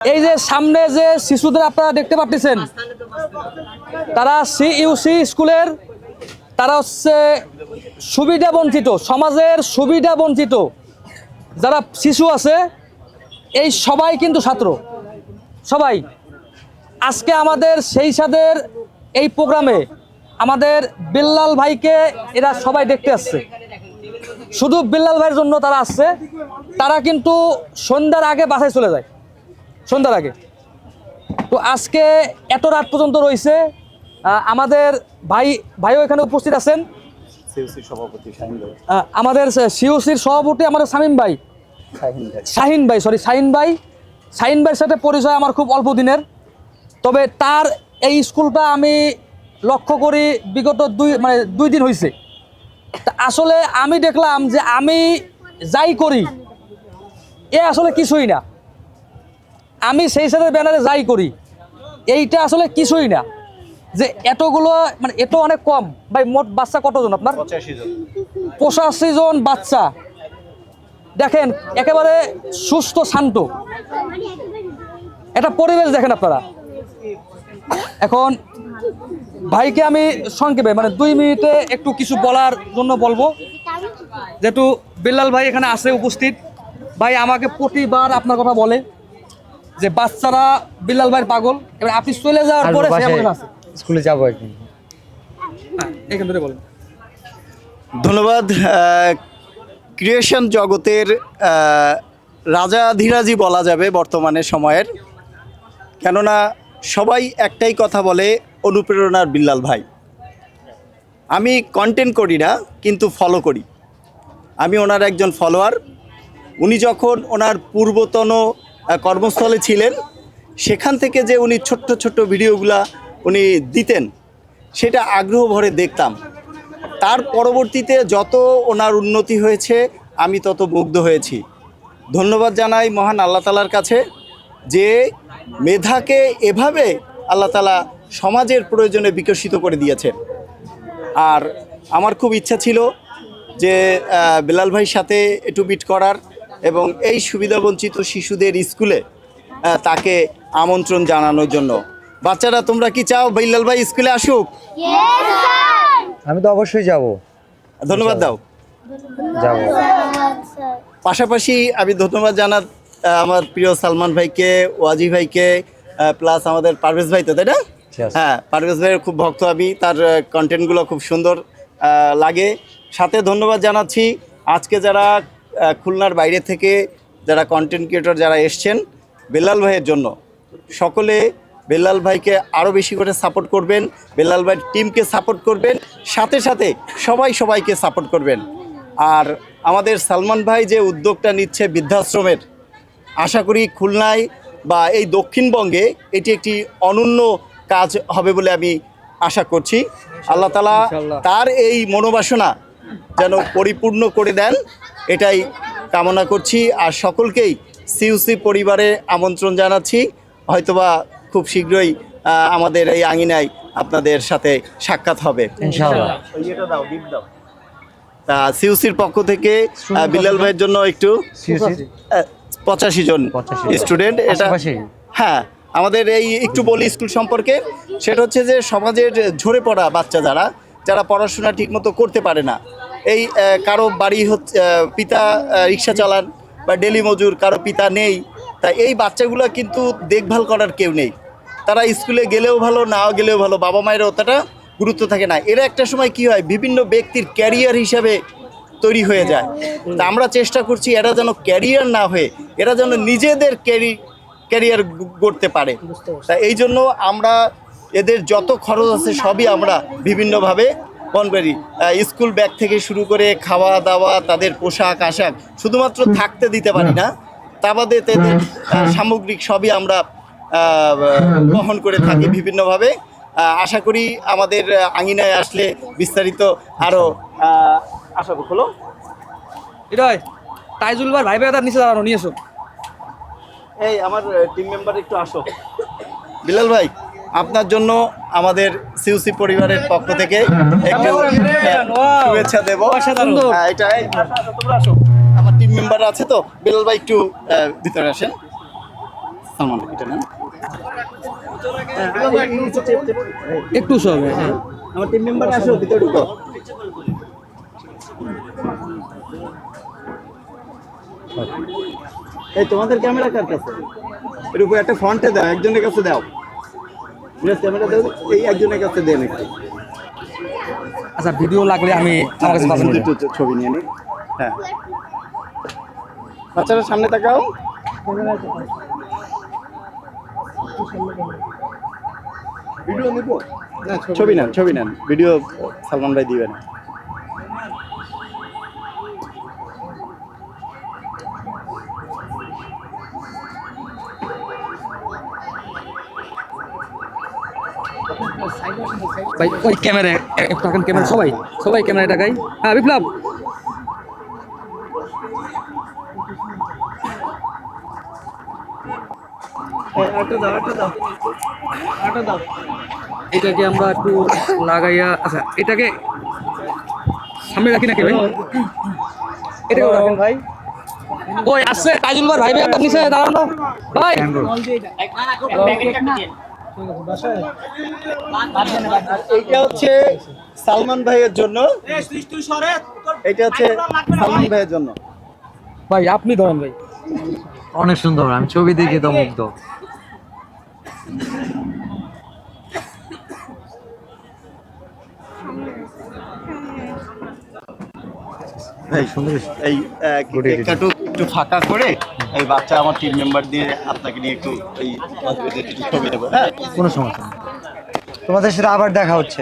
এই যে সামনে যে শিশুদের আপনারা দেখতে পাচ্ছেন, তারা সিইউসি স্কুলের, তারা হচ্ছে সুবিধা বঞ্চিত, সমাজের সুবিধা বঞ্চিত যারা শিশু আছে, এই সবাই কিন্তু ছাত্র, সবাই। আজকে আমাদের সেই সাদের এই প্রোগ্রামে আমাদের বিল্লাল ভাইকে এরা সবাই দেখতে আসছে। শুধু বিল্লাল ভাইয়ের জন্য তারা আসছে। তারা কিন্তু সন্ধ্যার আগে বাসায় চলে যায়, সন্ধ্যার আগে। তো আজকে এত রাত পর্যন্ত রয়েছে। আমাদের ভাইও এখানে উপস্থিত আছেন, আমাদের সিইউসির সভাপতি আমাদের শাহিন ভাই, শাহিন ভাইয়ের সাথে পরিচয় আমার খুব অল্প দিনের। তবে তার এই স্কুলটা আমি লক্ষ্য করি বিগত দুই দিন হয়েছে। তা আসলে আমি দেখলাম যে আমি যাই করি এ আসলে কিছুই না। আমি সেই সাথে ব্যানারে যাই করি এইটা আসলে কিছুই না। যে এতগুলো এত অনেক কম ভাই। মোট বাচ্চা কতজন আপনার? 85 জন বাচ্চা। দেখেন একেবারে সুস্থ শান্ত একটা পরিবেশ দেখেন আপনারা। এখন ভাইকে আমি সংক্ষেপে 2 মিনিটে একটু কিছু বলার জন্য বলবো, যেহেতু বিল্লাল ভাই এখানে আছে উপস্থিত। ভাই আমাকে প্রতিবার আপনার কথা বলে যে বাচ্চারা বিল্লাল ভাইয়ের পাগল। এবার আপনি চলে যাওয়ার পরে স্কুলে যাবো একদিন। এখান থেকে বলেন। ধন্যবাদ। ক্রিয়েশন জগতের রাজাধিরাজি বলা যাবে বর্তমানে সময়ের, কেননা সবাই একটাই কথা বলে, অনুপ্রেরণার বিল্লাল ভাই। আমি কন্টেন্ট করি না, কিন্তু ফলো করি। আমি ওনার একজন ফলোয়ার। উনি যখন ওনার পূর্বতন কর্মস্থলে ছিলেন, সেখান থেকে যে উনি ছোট্ট ছোট্ট ভিডিওগুলা উনি দিতেন, সেটা আগ্রহ ভরে দেখতাম। তার পরবর্তীতে যত ওনার উন্নতি হয়েছে, আমি তত মুগ্ধ হয়েছি। ধন্যবাদ জানাই মহান আল্লাহ তাআলার কাছে যে মেধাকে এভাবে আল্লাহ তাআলা সমাজের প্রয়োজনে বিকশিত করে দিয়েছেন। আর আমার খুব ইচ্ছা ছিল যে বিল্লাল ভাইয়ের সাথে একটু মিট করার এবং এই সুবিধাবঞ্চিত শিশুদের স্কুলে তাকে আমন্ত্রণ জানানোর জন্য। বাচ্চারা, তোমরা কি চাও বিল্লাল ভাই স্কুলে আসুক? আমি তো অবশ্যই যাব। ধন্যবাদ দাও। যাব। পাশাপাশি আমি ধন্যবাদ জানাই আমার প্রিয় সালমান ভাইকে, ওয়াজি ভাইকে, প্লাস আমাদের পারভেজ ভাই, তো তাই না? হ্যাঁ, পারভেজ ভাইয়ের খুব ভক্ত আমি। তার কন্টেন্টগুলো খুব সুন্দর লাগে। সাথে ধন্যবাদ জানাচ্ছি আজকে যারা খুলনার বাইরে থেকে যারা কন্টেন্ট ক্রিয়েটর যারা এসছেন বিল্লাল ভাইয়ের জন্য। সকলে বিল্লাল ভাইকে আরও বেশি করে সাপোর্ট করবেন, বিল্লাল ভাইয়ের টিমকে সাপোর্ট করবেন, সাথে সাথে সবাইকে সাপোর্ট করবেন। আর আমাদের সালমান ভাই যে উদ্যোগটা নিচ্ছে বৃদ্ধাশ্রমের, আশা করি খুলনায় বা এই দক্ষিণবঙ্গে এটি একটি অনন্য কাজ হবে বলে আমি আশা করছি। আল্লাহ তাআলা তার এই মনোবাসনা যেন পরিপূর্ণ করে দেন, এটাই কামনা করছি। আর সকলকেই সিইউসি পরিবারে আমন্ত্রণ জানাচ্ছি। হয়তোবা খুব শীঘ্রই আমাদের এই আঙিনায় আপনাদের সাথে সাক্ষাৎ হবে ইনশাআল্লাহ। তা সিইউসির পক্ষ থেকে বিল্লাল ভাইয়ের জন্য একটু 85 জন স্টুডেন্ট, এটা হ্যাঁ আমাদের এই একটু বলি স্কুল সম্পর্কে। সেটা হচ্ছে যে সমাজের ঝরে পড়া বাচ্চা যারা পড়াশোনা ঠিকমতো করতে পারে না। এই কারো বাড়ি হচ্ছে পিতা রিক্সা চালান বা ডেলি মজুর, কারো পিতা নেই। তা এই বাচ্চাগুলো কিন্তু দেখভাল করার কেউ নেই। তারা স্কুলে গেলেও ভালো, নাও গেলেও ভালো, বাবা মায়ের অতটা গুরুত্ব থাকে না। এরা একটা সময় কি হয়, বিভিন্ন ব্যক্তির ক্যারিয়ার হিসাবে তৈরি হয়ে যায়। তা আমরা চেষ্টা করছি এরা যেন ক্যারিয়ার না হয়ে এরা যেন নিজেদের ক্যারিয়ার গড়তে পারে। তা এই জন্য আমরা এদের যত খরচ আছে সবই আমরা বিভিন্নভাবে বহন করি। স্কুল ব্যাগ থেকে শুরু করে খাওয়া দাওয়া, তাদের পোশাক আশাক, শুধুমাত্র থাকতে দিতে পারি না, তা বাদে তাদের সামগ্রিক সবই আমরা বহন করে থাকি বিভিন্নভাবে। আশা করি আমাদের আঙিনায় আসলে বিস্তারিত আরও আশা হলো। হৃদয়, তাইজুল ভাই ভাই নিচে দাঁড়ানো, নিয়ে এসো। এই আমার টিম মেম্বার একটু আসো। বিল্লাল ভাই, আপনার জন্য আমাদের সিইউসি পরিবারের পক্ষ থেকে একটু শুভেচ্ছা দেবো। এটাই, তোমরা আসো, আমার টিম মেম্বার আছে তো। বিল্লাল ভাই একটু ভিতরে আসেন। সালমান এটা না একটু সব হ্যাঁ। আমার টিম মেম্বার আসো ভিতরে ঢুকো এই তোমাদের ক্যামেরা কার কাছে এর উপর একটা ফ্রন্টে দাও একজনের কাছে দাও ক্যামেরা দাও এই একজনের কাছে দেন একটু আচ্ছা ভিডিও লাগলে আমি আমার কাছে পাবেন একটু ছবি নিয়ে নি হ্যাঁ বাচ্চারা সামনে তাকাও ভিডিও নিব না ছবি নেন ভিডিও সালমান ভাই দিবেন ভাই ওই ক্যামেরা একটু এখন ক্যামেরা সবাই ক্যামেরা টাকাই হ্যাঁ বিপ্লব এটাকে আমরা একটু লাগাইয়া আচ্ছা এটাকে সামনে রাখি নাকি ভাই এটাকে রাখেন ভাই ওই আসছে তাইজুল ভাই ভাই আপনি নিচে দাঁড়ানো ভাই এইটা হচ্ছে সালমান ভাইয়ের জন্য এটা হচ্ছে সালমান ভাইয়ের জন্য ভাই আপনি ধরেন ভাই অনেক সুন্দর, আমি ছবি দেখে তো মুগ্ধ। এই সুন্দর এই কেকটা একটু ফাঁকা করে এই বাচ্চা আমার টিম মেম্বার দিয়ে আপনাকে নিয়ে একটু এই ছবি দেবো হ্যাঁ কোনো সমস্যা নেই, তোমাদের সাথে আবার দেখা হচ্ছে।